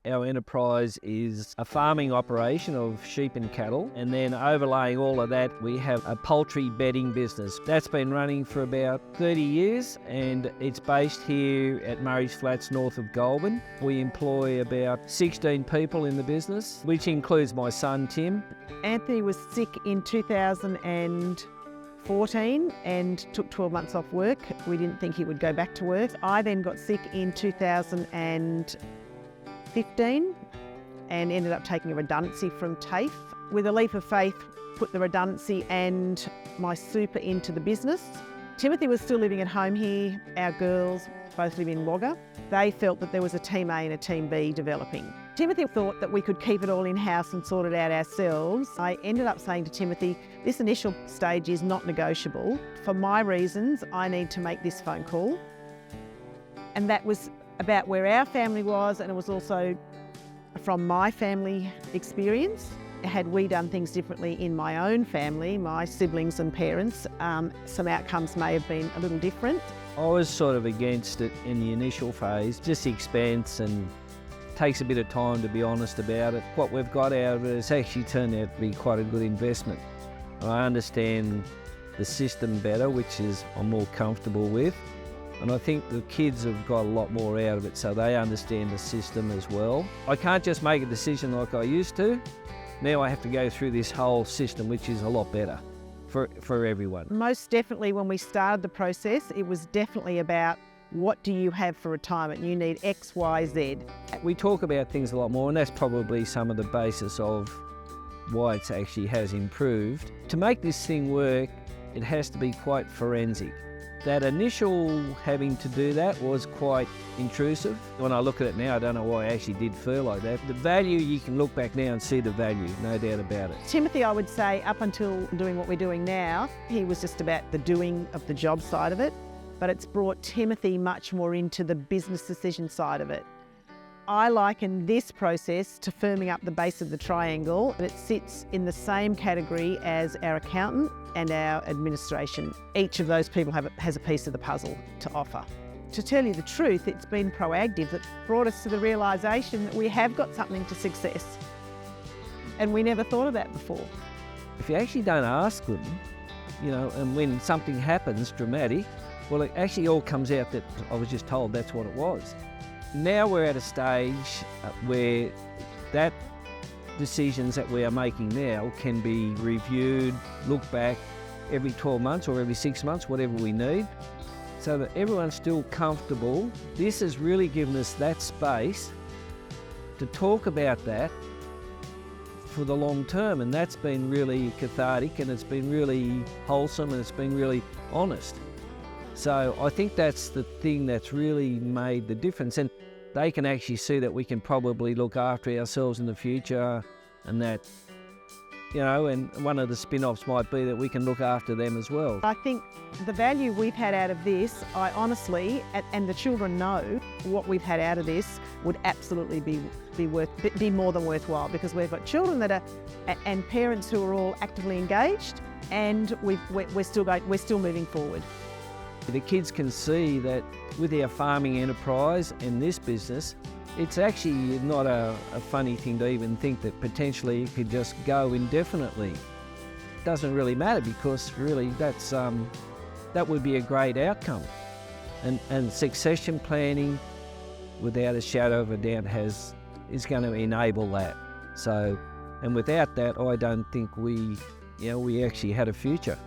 Our enterprise is a farming operation of sheep and cattle, and then overlaying all of that, we have a poultry bedding business. That's been running for about 30 years, and it's based here at Murray's Flats, north of Goulburn. We employ about 16 people in the business, which includes my son, Tim. Anthony was sick in 2014 and took 12 months off work. We didn't think he would go back to work. I then got sick in 2015 and ended up taking a redundancy from TAFE. With a leap of faith, put the redundancy and my super into the business. Timothy was still living at home here. Our girls both live in Wagga. They felt that there was a Team A and a Team B developing. Timothy thought that we could keep it all in-house and sort it out ourselves. I ended up saying to Timothy, this initial stage is not negotiable. For my reasons, I need to make this phone call. And that was about where our family was, and it was also from my family experience. Had we done things differently in my own family, my siblings and parents, some outcomes may have been a little different. I was sort of against it in the initial phase, just the expense, and takes a bit of time to be honest about it. What we've got out of it has actually turned out to be quite a good investment. I understand the system better, which is I'm more comfortable with. And I think the kids have got a lot more out of it, so they understand the system as well. I can't just make a decision like I used to. Now I have to go through this whole system, which is a lot better for everyone. Most definitely when we started the process, it was definitely about what do you have for retirement? You need X, Y, Z. We talk about things a lot more, and that's probably some of the basis of why it actually has improved. To make this thing work, it has to be quite forensic. That initial having to do that was quite intrusive. When I look at it now, I don't know why I actually did feel like that. The value, you can look back now and see the value, no doubt about it. Timothy, I would say, up until doing what we're doing now, he was just about the doing of the job side of it, but it's brought Timothy much more into the business decision side of it. I liken this process to firming up the base of the triangle, and it sits in the same category as our accountant and our administration. Each of those people has a piece of the puzzle to offer. To tell you the truth, it's been proactive that brought us to the realisation that we have got something to success. And we never thought of that before. If you actually don't ask them, and when something happens dramatic, well, it actually all comes out that I was just told that's what it was. Now we're at a stage where that decisions that we are making now can be reviewed, look back every 12 months or every 6 months, whatever we need, so that everyone's still comfortable. This has really given us that space to talk about that for the long term, and that's been really cathartic, and it's been really wholesome, and it's been really honest. So I think that's the thing that's really made the difference, and they can actually see that we can probably look after ourselves in the future, and that, and one of the spin-offs might be that we can look after them as well. I think the value we've had out of this, I honestly, and the children know what we've had out of this would absolutely be more than worthwhile, because we've got children that are, and parents who are all actively engaged, and we're still moving forward. The kids can see that with our farming enterprise and this business, it's actually not a funny thing to even think that potentially it could just go indefinitely. It doesn't really matter, because really that would be a great outcome. And succession planning, without a shadow of a doubt, is going to enable that. So, and without that, I don't think we actually had a future.